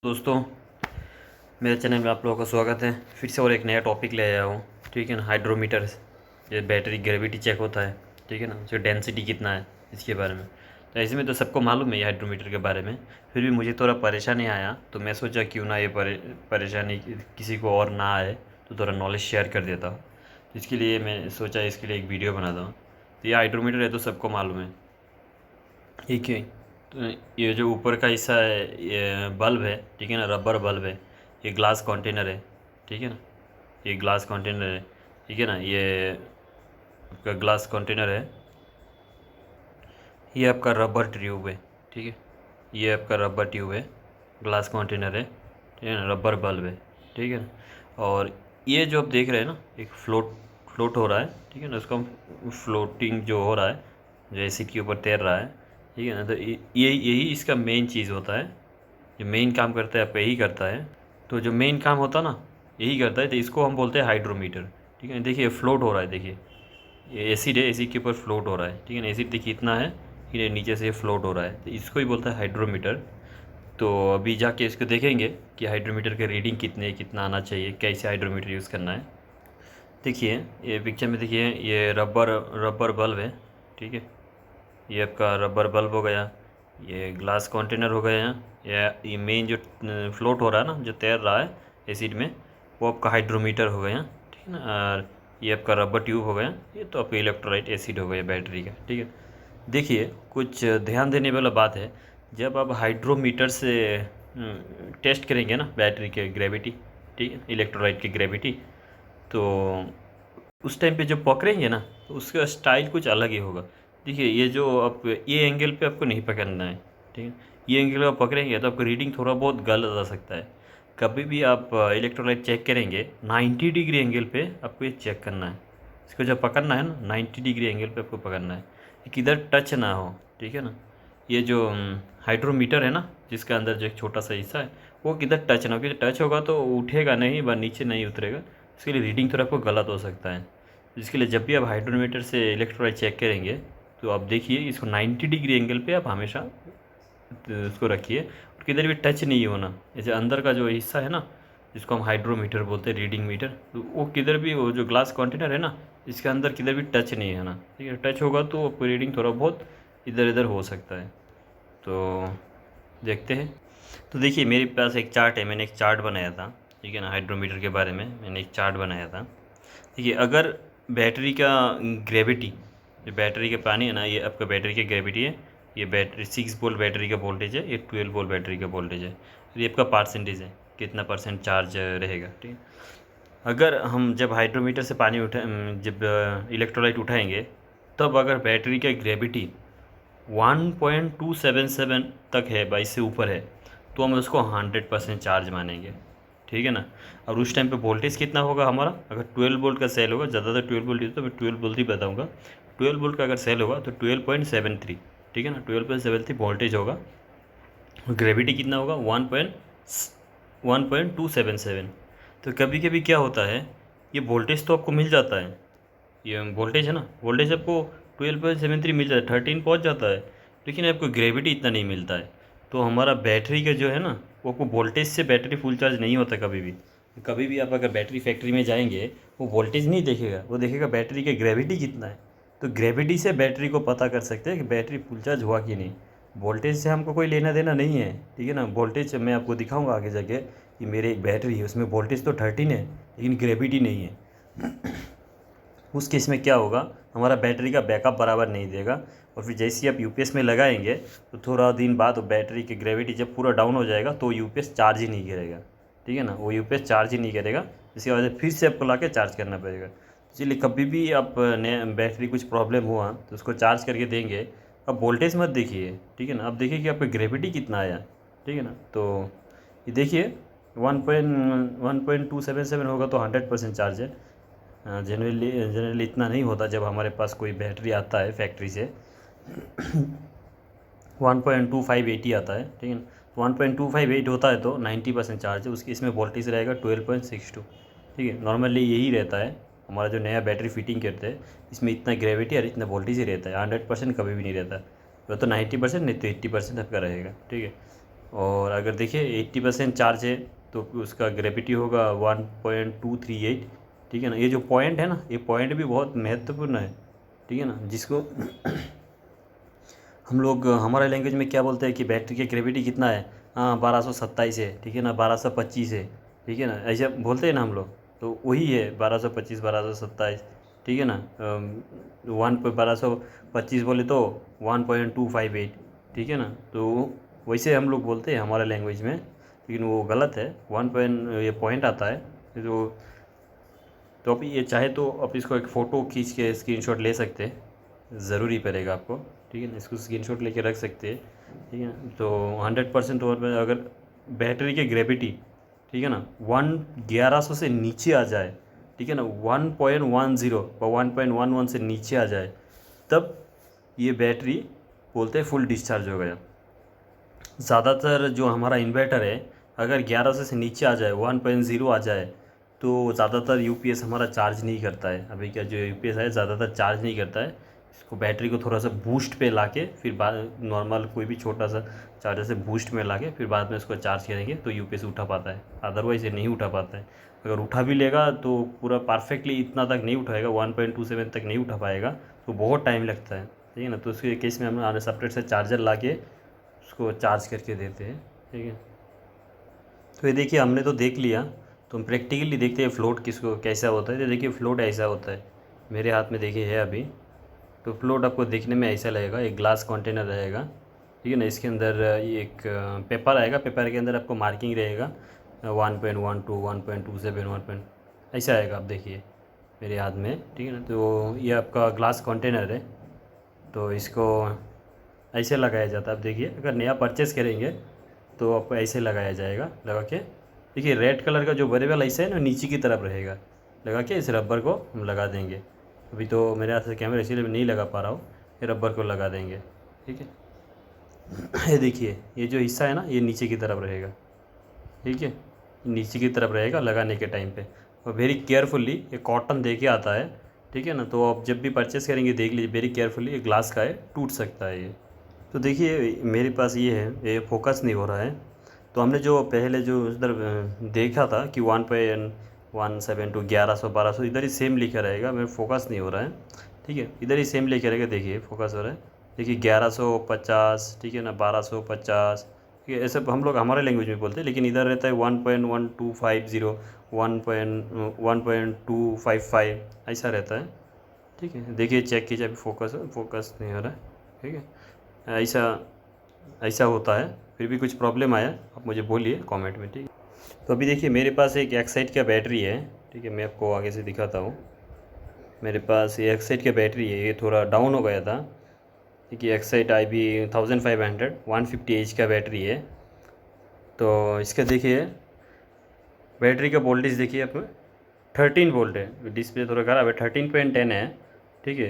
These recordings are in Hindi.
दोस्तों, मेरे चैनल में आप लोगों का स्वागत है। फिर से और एक नया टॉपिक ले आया हूँ। ठीक है ना, हाइड्रोमीटर, ये बैटरी ग्रेविटी चेक होता है। ठीक है ना, उसका डेंसिटी कितना है इसके बारे में। तो ऐसे में तो सबको मालूम है ये हाइड्रोमीटर के बारे में, फिर भी मुझे थोड़ा परेशानी आया तो मैं सोचा क्यों ना ये परेशानी किसी को और ना आए, तो थोड़ा नॉलेज शेयर कर देता हूँ। तो इसके लिए मैं सोचा इसके लिए एक वीडियो बनाता हूँ। तो ये हाइड्रोमीटर है तो सबको मालूम है, ठीक है। तो ये जो ऊपर का हिस्सा है ये बल्ब है, ठीक है ना, रबर बल्ब है। ये ग्लास कंटेनर है, ठीक है ना, ये ग्लास कंटेनर है, ठीक है ना, ये आपका ग्लास कंटेनर है। ये आपका रबर ट्यूब है, ठीक है, ये आपका रबर ट्यूब है, ग्लास कंटेनर है, ठीक है ना, रबर बल्ब है, ठीक है ना। और ये जो आप देख रहे हैं ना, एक फ्लोट हो रहा है, ठीक है ना, उसको हम फ्लोटिंग जो हो रहा है, जो एसिड के ऊपर तैर रहा है, ठीक है ना। तो यही इसका मेन चीज़ होता है, जो मेन काम करता है आपका यही करता है। तो जो मेन काम होता है ना यही करता है, तो इसको हम बोलते हैं हाइड्रोमीटर। ठीक है, देखिए फ्लोट हो रहा है, देखिए ये एसिड है, एसिड के ऊपर फ्लोट हो रहा है, ठीक है ना। एसिड देखिए इतना है, ये नीचे से फ्लोट हो रहा है, तो इसको ही बोलता है हाइड्रोमीटर। तो अभी जाके इसको देखेंगे कि हाइड्रोमीटर के रीडिंग कितना आना चाहिए, कैसे हाइड्रोमीटर यूज़ करना है। देखिए ये पिक्चर में, देखिए ये रबर बल्ब है, ठीक है, ये आपका रबर बल्ब हो गया, ये ग्लास कंटेनर हो गया, ये मेन जो फ्लोट हो रहा है ना, जो तैर रहा है एसिड में, वो आपका हाइड्रोमीटर हो गया, ठीक है ना। और ये आपका रबर ट्यूब हो गया, ये तो आपका इलेक्ट्रोलाइट एसिड हो गया बैटरी का, ठीक है। देखिए कुछ ध्यान देने वाला बात है, जब आप हाइड्रोमीटर से टेस्ट करेंगे ना बैटरी के ग्रेविटी, ठीक है, इलेक्ट्रोलाइट की ग्रेविटी, तो उस टाइम पे जब पकड़ेंगे ना तो उसका स्टाइल कुछ अलग ही होगा। देखिए ये जो आप ये एंगल पे आपको नहीं पकड़ना है, ठीक है, ये एंगल आप पकड़ेंगे तो आपको रीडिंग थोड़ा बहुत गलत आ सकता है। कभी भी आप इलेक्ट्रोलाइट चेक करेंगे 90 डिग्री एंगल पे आपको ये चेक करना है। इसको जब पकड़ना है ना 90 डिग्री एंगल पे आपको पकड़ना है, कि किधर टच ना हो, ठीक है ना। ये जो हाइड्रोमीटर है ना, जिसके अंदर जो एक छोटा सा हिस्सा है, वो किधर टच ना हो, क्योंकि टच होगा तो उठेगा नहीं, व नीचे नहीं उतरेगा, इसके लिए रीडिंग थोड़ा आपको गलत हो सकता है। इसके लिए जब भी आप हाइड्रोमीटर से इलेक्ट्रोलाइट चेक करेंगे तो आप देखिए इसको 90 डिग्री एंगल पे आप हमेशा उसको रखिए, और किधर भी टच नहीं होना। जैसे अंदर का जो हिस्सा है ना, जिसको हम हाइड्रोमीटर बोलते हैं, रीडिंग मीटर, तो वो किधर भी, वो जो ग्लास कंटेनर है ना, इसके अंदर किधर भी टच नहीं है ना, ठीक है। टच होगा तो आपको रीडिंग थोड़ा बहुत इधर इधर हो सकता है। तो देखते हैं। तो देखिए मेरे पास एक चार्ट है, मैंने एक चार्ट बनाया था, ठीक है ना, हाइड्रोमीटर के बारे में मैंने एक चार्ट बनाया था। देखिए अगर बैटरी का ग्रेविटी, जो बैटरी का पानी है ना, ये आपका बैटरी की ग्रेविटी है, ये बैटरी 6 वोल्ट बैटरी का वोल्टेज है, ये 12 वोल्ट बैटरी का वोल्टेज है, ये आपका परसेंटेज है, कितना परसेंट चार्ज रहेगा, ठीक है। अगर हम जब हाइड्रोमीटर से पानी जब इलेक्ट्रोलाइट उठाएंगे, तब अगर बैटरी का ग्रेविटी 1.277 तक है, 22 से ऊपर है, तो हम उसको 100% चार्ज मानेंगे, ठीक है ना। और उस टाइम पे वोल्टेज कितना होगा हमारा, अगर 12 वोल्ट का सेल होगा, ज़्यादातर 12 वोल्ट ही, तो मैं 12 वोल्ट ही बताऊँगा। 12 वोल्ट का अगर सेल होगा तो 12.73, ठीक है ना, 12.73 वोल्टेज होगा। ग्रेविटी कितना होगा, 1.277। तो कभी कभी क्या होता है, ये वोल्टेज तो आपको मिल जाता है, ये वोल्टेज है ना, वोल्टेज आपको 12.73 मिल जाता है, 13 पहुँच जाता है, लेकिन आपको ग्रेविटी इतना नहीं मिलता है। तो हमारा बैटरी का जो है ना, वो आपको वोल्टेज से बैटरी फुल चार्ज नहीं होता कभी भी। कभी भी आप अगर बैटरी फैक्ट्री में जाएंगे, वो वोल्टेज नहीं देखेगा, वो देखेगा बैटरी का ग्रेविटी कितना है। तो ग्रेविटी से बैटरी को पता कर सकते हैं कि बैटरी फुल चार्ज हुआ कि नहीं। वोल्टेज से हमको कोई लेना देना नहीं है, ठीक है ना। वोल्टेज मैं आपको दिखाऊंगा आगे जाके कि मेरे एक बैटरी है, उसमें वोल्टेज तो 13 है लेकिन ग्रेविटी नहीं है। उस केस में क्या होगा, हमारा बैटरी का बैकअप बराबर नहीं देगा, और फिर जैसे ही आप यूपीएस में लगाएंगे तो थोड़ा दिन बाद वो बैटरी की ग्रेविटी जब पूरा डाउन हो जाएगा तो यूपीएस चार्ज ही नहीं करेगा, ठीक है ना, वो यूपीएस चार्ज ही नहीं करेगा। इसकी वजह से फिर से आपको ला के चार्ज करना पड़ेगा। इसलिए कभी भी आप नए बैटरी कुछ प्रॉब्लम हुआ तो उसको चार्ज करके देंगे, अब वोल्टेज मत देखिए, ठीक है ना, अब देखिए कि आपका ग्रेविटी कितना आया, ठीक है ना। तो ये देखिए 1.277 होगा तो 100% चार्ज है। जनरली इतना नहीं होता जब हमारे पास कोई बैटरी आता है फैक्ट्री से। 1.2580 आता है, ठीक है ना। 1.258 होता है तो 90% चार्ज है उसकी, इसमें वोल्टेज रहेगा 12.62, ठीक है। नॉर्मली यही रहता है, हमारा जो नया बैटरी फिटिंग करते हैं इसमें इतना ग्रेविटी और इतना वोल्टेज ही रहता है, 100% कभी भी नहीं रहता। वो तो 90% नहीं तो 80% आपका रहेगा, ठीक है। और अगर देखिए 80% चार्ज है तो उसका ग्रेविटी होगा 1.238। ठीक है ना। ये जो पॉइंट है ना, ये पॉइंट भी बहुत महत्वपूर्ण है। ठीक है ना, जिसको हम लोग हमारे लैंग्वेज में क्या बोलते हैं कि बैटरी की ग्रेविटी कितना है, हाँ 1227 है। ठीक है ना, 1225 है। ठीक है ना, ऐसे बोलते हैं ना हम लोग, तो वही है 1225 1227। ठीक है ना, 1225 बोले तो 1.258। ठीक है ना, तो वैसे हम लोग बोलते हैं हमारे लैंग्वेज में, लेकिन वो गलत है। ये पॉइंट आता है जो। तो अभी ये चाहे तो आप इसको एक फ़ोटो खींच के स्क्रीनशॉट ले सकते हैं, ज़रूरी पड़ेगा आपको। ठीक है ना, इसको स्क्रीनशॉट लेके रख सकते हैं। ठीक है ना, तो 100% ओवर में अगर बैटरी की ग्रेविटी, ठीक है ना, 1100 से नीचे आ जाए, ठीक है ना, 1.10 और 1.11 से नीचे आ जाए, तब ये बैटरी बोलते हैं फुल डिस्चार्ज हो गया। ज़्यादातर जो हमारा इन्वर्टर है, अगर 1100 से नीचे आ जाए, 1.0 आ जाए, तो ज़्यादातर यूपीएस हमारा चार्ज नहीं करता है। अभी क्या जो यूपीएस है ज़्यादातर चार्ज नहीं करता है। इसको बैटरी को थोड़ा सा बूस्ट पे लाके फिर बाद नॉर्मल कोई भी छोटा सा चार्जर से बूस्ट में लाके फिर बाद में उसको चार्ज करेंगे तो यूपीएस उठा पाता है, अदरवाइज़ ये नहीं उठा पाता है। अगर उठा भी लेगा तो पूरा परफेक्टली इतना तक नहीं उठाएगा, 1.27 तक नहीं उठा पाएगा, तो बहुत टाइम लगता है। ठीक है ना, तो उसके केस में हम सेपरेट से चार्जर ला के उसको चार्ज करके देते हैं। ठीक है, तो ये देखिए हमने तो देख लिया, तो हम प्रैक्टिकली देखते हैं फ्लोट किसको कैसा होता है। तो देखिए फ्लोट ऐसा होता है, मेरे हाथ में देखिए है अभी। तो फ्लोट आपको देखने में ऐसा लगेगा, एक ग्लास कंटेनर रहेगा। ठीक है ना, इसके अंदर ये एक पेपर आएगा, पेपर के अंदर आपको मार्किंग रहेगा 1.12 1.27 ऐसा आएगा। आप देखिए मेरे हाथ में। ठीक है ना, तो ये आपका ग्लास कंटेनर है, तो इसको ऐसे लगाया जाता है। आप देखिए अगर नया परचेस करेंगे तो आपको ऐसे लगाया जाएगा, लगा के। देखिए रेड कलर का जो वेरिएबल ऐसे है ना, नीचे की तरफ रहेगा, लगा के इस रबर को हम लगा देंगे। अभी तो मेरे हाथ से कैमरा इसीलिए नहीं लगा पा रहा हूँ, ये रबर को लगा देंगे। ठीक है, ये देखिए ये जो हिस्सा है ना, ये नीचे की तरफ रहेगा। ठीक है, नीचे की तरफ रहेगा लगाने के टाइम पे, और वेरी केयरफुली ये कॉटन दे के आता है। ठीक है ना, तो आप जब भी परचेस करेंगे देख लीजिए वेरी केयरफुली, ये ग्लास का है, टूट सकता है ये। तो देखिए मेरे पास ये है, ये फोकस नहीं हो रहा है। तो हमने जो पहले जो उधर देखा था कि 1.17 1100 1200 इधर ही सेम लिखा रहेगा, मेरे फोकस नहीं हो रहा है। ठीक है, इधर ही सेम लिखा रहेगा, देखिए फोकस हो रहा है। देखिए 1150, ठीक है ना, 1250। ठीक है, ऐसे हम लोग हमारे लैंग्वेज में बोलते हैं, लेकिन इधर रहता है 1.1250 1.255 ऐसा रहता है। ठीक है, देखिए चेक कीजिए, अभी फोकस नहीं हो रहा है। ठीक है, ऐसा ऐसा होता है। फिर भी कुछ प्रॉब्लम आया आप मुझे बोलिए कमेंट में। ठीक है, तो अभी देखिए मेरे पास एक एक्साइड का बैटरी है। ठीक है, मैं आपको आगे से दिखाता हूँ। मेरे पास ये एक्साइड का बैटरी है, ये थोड़ा डाउन हो गया था। ठीक है, एक्साइड IB 1500 150 का बैटरी है। तो इसका देखिए बैटरी का वोल्टेज देखिए आप, 13 वोल्ट है। डिस्प्ले थोड़ा ख़राब है, 13.10 है। ठीक है,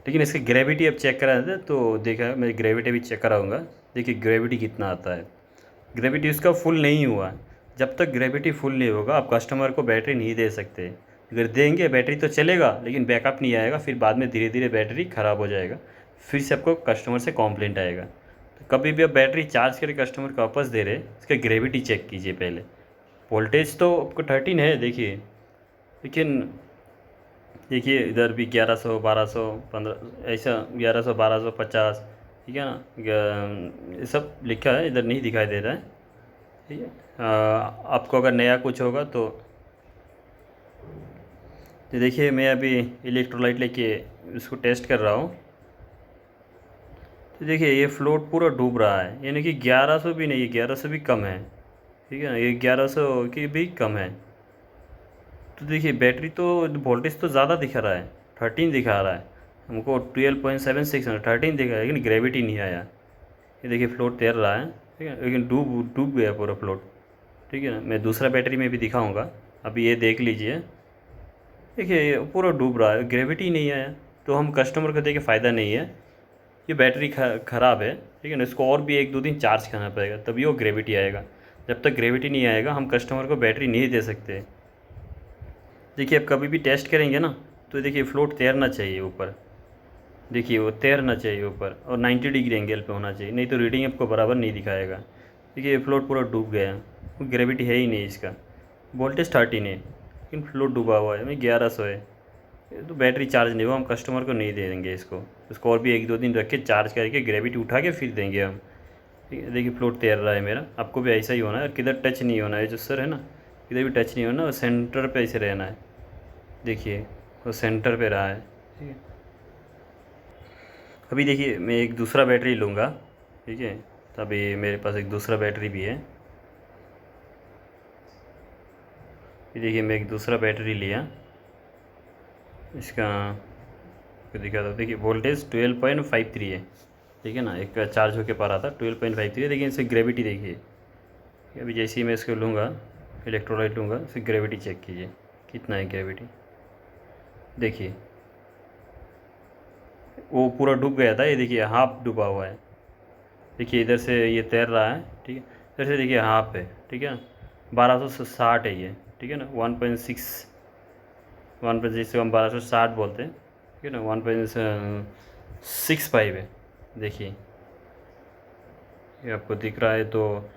लेकिन इसकी ग्रेविटी अब चेक करा देते तो देखा, मैं ग्रेविटी भी चेक कराऊंगा। देखिए ग्रेविटी कितना आता है। ग्रेविटी उसका फुल नहीं हुआ। जब तक ग्रेविटी फुल नहीं होगा आप कस्टमर को बैटरी नहीं दे सकते। अगर देंगे बैटरी तो चलेगा, लेकिन बैकअप नहीं आएगा, फिर बाद में धीरे धीरे बैटरी ख़राब हो जाएगा, फिर से आपको कस्टमर से कॉम्प्लेंट आएगा। तो कभी भी आप बैटरी चार्ज करके कस्टमर को वापस दे रहे, इसका ग्रेविटी चेक कीजिए पहले। वोल्टेज तो आपको 13 है देखिए, लेकिन देखिए इधर भी 1100 1200 15 ऐसा 1100 1250। ठीक है ना, ये सब लिखा है, इधर नहीं दिखाई दे रहा है। ठीक है, आपको अगर नया कुछ होगा तो देखिए मैं अभी इलेक्ट्रोलाइट लेके इसको टेस्ट कर रहा हूँ। तो देखिए ये फ्लोट पूरा डूब रहा है, यानी कि 1100 भी नहीं, 1100 भी कम है। ठीक है ना, ये 1100 की भी कम है। तो देखिए बैटरी तो वोल्टेज तो ज़्यादा दिखा रहा है, 13 दिखा रहा है हमको, 12.76 13 दिखा है, लेकिन ग्रेविटी नहीं आया। ये देखिए फ्लोट तैर रहा है। ठीक है, लेकिन डूब डूब गया पूरा फ्लोट। ठीक है ना, मैं दूसरा बैटरी में भी दिखाऊंगा, अभी ये देख लीजिए। देखिए ये पूरा डूब रहा है, ग्रेविटी नहीं आया, तो हम कस्टमर को देके फ़ायदा नहीं है। ये बैटरी ख़राब है। ठीक है ना, इसको और भी 1-2 दिन चार्ज करना पड़ेगा तभी वो ग्रेविटी आएगा। जब तक ग्रेविटी नहीं आएगा हम कस्टमर को बैटरी नहीं दे सकते। देखिए आप कभी भी टेस्ट करेंगे ना, तो देखिए फ्लोट तैरना चाहिए ऊपर। देखिए वो तैरना चाहिए ऊपर, और 90 डिग्री एंगल पे होना चाहिए, नहीं तो रीडिंग आपको बराबर नहीं दिखाएगा। देखिए ये फ्लोट पूरा डूब गया, ग्रेविटी है ही नहीं इसका। वोल्टेज 13 है लेकिन फ्लोट डूबा हुआ है, 1100 है। ये तो बैटरी चार्ज नहीं हुआ, हम कस्टमर को नहीं दे देंगे इसको और भी 1-2 दिन रख के चार्ज करके ग्रेविटी उठा के फिर देंगे हम। ठीक है, देखिए फ्लोट तैर रहा है मेरा, आपको भी ऐसा ही होना है। किधर टच नहीं होना है, जो सर है ना किधर भी टच नहीं होना, और सेंटर पे ऐसे रहना है। देखिए वो सेंटर पे रहा है। ठीक है, अभी देखिए मैं एक दूसरा बैटरी लूँगा। ठीक है, तभी मेरे पास एक दूसरा बैटरी भी है। ये देखिए मैं एक दूसरा बैटरी लिया, इसका दिखा दो। देखिए वोल्टेज 12.53 है। ठीक है ना, एक चार्ज होके पा रहा था 12.53 है, लेकिन इसकी ग्रेविटी देखिए। अभी जैसे ही मैं इसको लूँगा, इलेक्ट्रोलाइट लूँगा, इसकी ग्रेविटी चेक कीजिए कितना है ग्रेविटी। देखिए वो पूरा डूब गया था, ये देखिए हाफ डूबा हुआ है। देखिए इधर से ये तैर रहा है। ठीक है, इधर से देखिए हाफ है। ठीक है, 1260 है ये। ठीक है ना, 1.6 जिसको हम 1260 बोलते हैं। ठीक है ना, 1.65 है। देखिए ये आपको दिख रहा है तो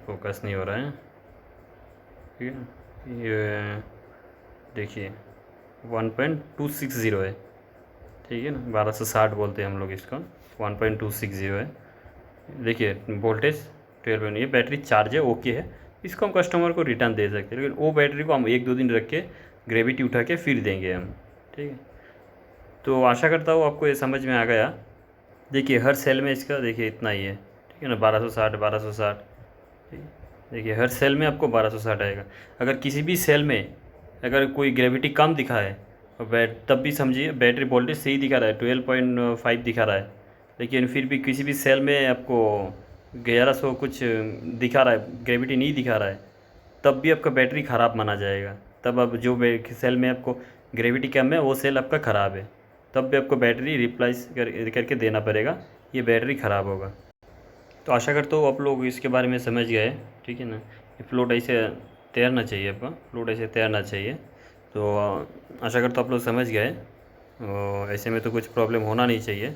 फोकस नहीं हो रहा है। ठीक है, ये देखिए 1.260 है। ठीक है ना, 1260 बोलते हैं हम लोग इसको, 1.260 है। देखिए वोल्टेज 12, ये बैटरी चार्ज है, ओके है। इसको हम कस्टमर को रिटर्न दे सकते हैं, लेकिन वो बैटरी को हम 1-2 दिन रख के ग्रेविटी उठा के फिर देंगे हम। ठीक है, तो आशा करता हूँ आपको ये समझ में आ गया। देखिए हर सेल में इसका देखिए इतना ही है। ठीक है ना, 1260। ठीक है, देखिए हर सेल में आपको 1260 आएगा। अगर किसी भी सेल में अगर कोई ग्रेविटी कम दिखा है तब भी समझिए बैटरी वोल्टेज सही दिखा रहा है, 12.5 दिखा रहा है, लेकिन फिर भी किसी भी सेल में आपको 1100 कुछ दिखा रहा है, ग्रेविटी नहीं दिखा रहा है, तब भी आपका बैटरी ख़राब माना जाएगा। तब अब जो सेल में आपको ग्रेविटी कम है वो सेल आपका ख़राब है, तब भी आपको बैटरी रिप्लेस करके देना पड़ेगा, ये बैटरी ख़राब होगा। तो आशा करता हूँ आप लोग इसके बारे में समझ गए। ठीक है ना, ये फ्लोट ऐसे तैरना चाहिए, आपका फ्लोट ऐसे तैरना चाहिए। तो आशा करता हूँ आप लोग समझ गए, और ऐसे में तो कुछ प्रॉब्लम होना नहीं चाहिए।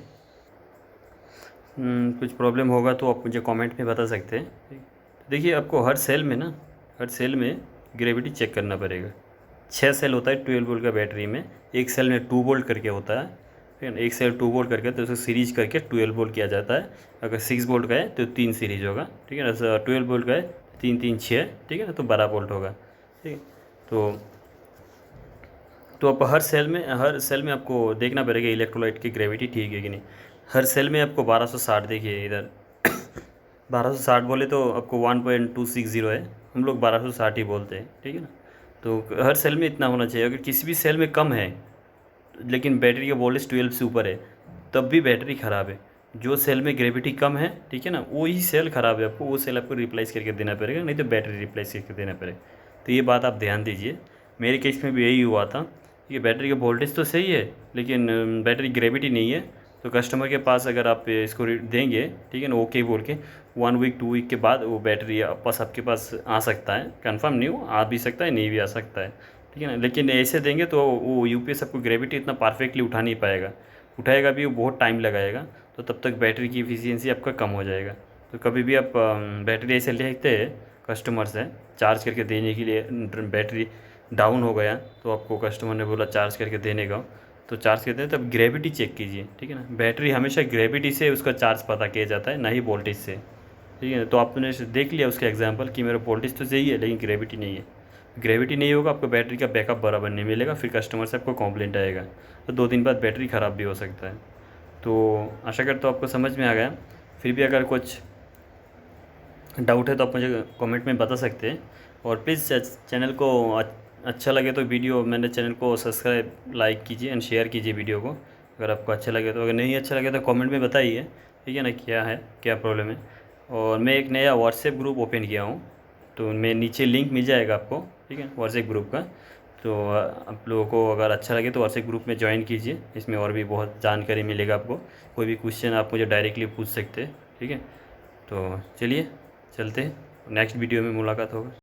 कुछ प्रॉब्लम होगा तो आप मुझे कमेंट में बता सकते हैं। देखिए आपको हर सेल में ग्रेविटी चेक करना पड़ेगा। 6 सेल होता है 12 वोल्ट का बैटरी में, एक सेल में 2 वोल्ट करके होता है। ठीक है ना, एक सेल 2 वोल्ट करके तो उसे सीरीज करके 12 वोल्ट किया जाता है। अगर 6 वोल्ट का है तो 3 सीरीज होगा। ठीक है ना, 12 वोल्ट का है 3-3-6। ठीक है ना, तो 12 वोल्ट होगा। ठीक है, तो आप हर सेल में आपको देखना पड़ेगा इलेक्ट्रोलाइट की ग्रेविटी ठीक है कि नहीं। हर सेल में आपको 1260, देखिए इधर 1260 बोले तो आपको 1.260 है, हम लोग 1260 ही बोलते हैं। ठीक है ना, तो हर सेल में इतना होना चाहिए। अगर किसी भी सेल में कम है लेकिन बैटरी का वोल्टेज 12 से ऊपर है, तब भी बैटरी ख़राब है। जो सेल में ग्रेविटी कम है, ठीक है ना, वही सेल ख़राब है, आपको वो सेल आपको रिप्लेस करके देना पड़ेगा, नहीं तो बैटरी रिप्लेस करके देना पड़ेगा। तो ये बात आप ध्यान दीजिए। मेरे केस में भी यही हुआ था कि बैटरी का वोल्टेज तो सही है लेकिन बैटरी ग्रेविटी नहीं है। तो कस्टमर के पास अगर आप इसको देंगे, ठीक है ना, ओके बोल के 1 वीक 2 वीक के बाद वो बैटरी वापस आपके पास आ सकता है। कंफर्म नहीं हो, आ भी सकता है, नहीं भी आ सकता है। ठीक है ना, लेकिन ऐसे देंगे तो वो यूपीएस आपको ग्रेविटी इतना परफेक्टली उठा नहीं पाएगा, उठाएगा भी वो बहुत टाइम लगाएगा, तो तब तक बैटरी की एफिशिएंसी आपका कम हो जाएगा। तो कभी भी आप बैटरी ऐसे लेते हैं कस्टमर से चार्ज करके देने के लिए, बैटरी डाउन हो गया तो आपको कस्टमर ने बोला चार्ज करके देने का, तो चार्ज करते हैं तब ग्रेविटी चेक कीजिए। ठीक है ना, बैटरी हमेशा ग्रेविटी से उसका चार्ज पता किया जाता है, ना ही वोल्टेज से। ठीक है, तो आपने देख लिया उसका एग्जांपल कि मेरा वोल्टेज तो सही है लेकिन ग्रेविटी नहीं है। ग्रेविटी नहीं होगा, आपको बैटरी का बैकअप बराबर नहीं मिलेगा, फिर कस्टमर से आपको कंप्लेंट आएगा, तो 2 दिन बाद बैटरी ख़राब भी हो सकता है। तो आशा करता हूँ आपको समझ में आ गया। फिर भी अगर कुछ डाउट है तो आप मुझे कमेंट में बता सकते हैं। और प्लीज़ चैनल को अच्छा लगे तो वीडियो मैंने चैनल को सब्सक्राइब लाइक कीजिए एंड शेयर कीजिए वीडियो को, अगर आपको अच्छा लगे तो। अगर नहीं अच्छा लगे तो कमेंट में बताइए, ठीक है ना, क्या प्रॉब्लम है। और मैं एक नया व्हाट्सएप ग्रुप ओपन किया हूँ, तो मैं नीचे लिंक मिल जाएगा आपको, ठीक है, व्हाट्सएप ग्रुप का। तो आप लोगों को अगर अच्छा लगे तो व्हाट्सएप ग्रुप में ज्वाइन कीजिए, इसमें और भी बहुत जानकारी मिलेगा आपको। कोई भी क्वेश्चन आप मुझे डायरेक्टली पूछ सकते हैं, ठीक है। तो चलिए चलते हैं, नेक्स्ट वीडियो में मुलाकात होगा।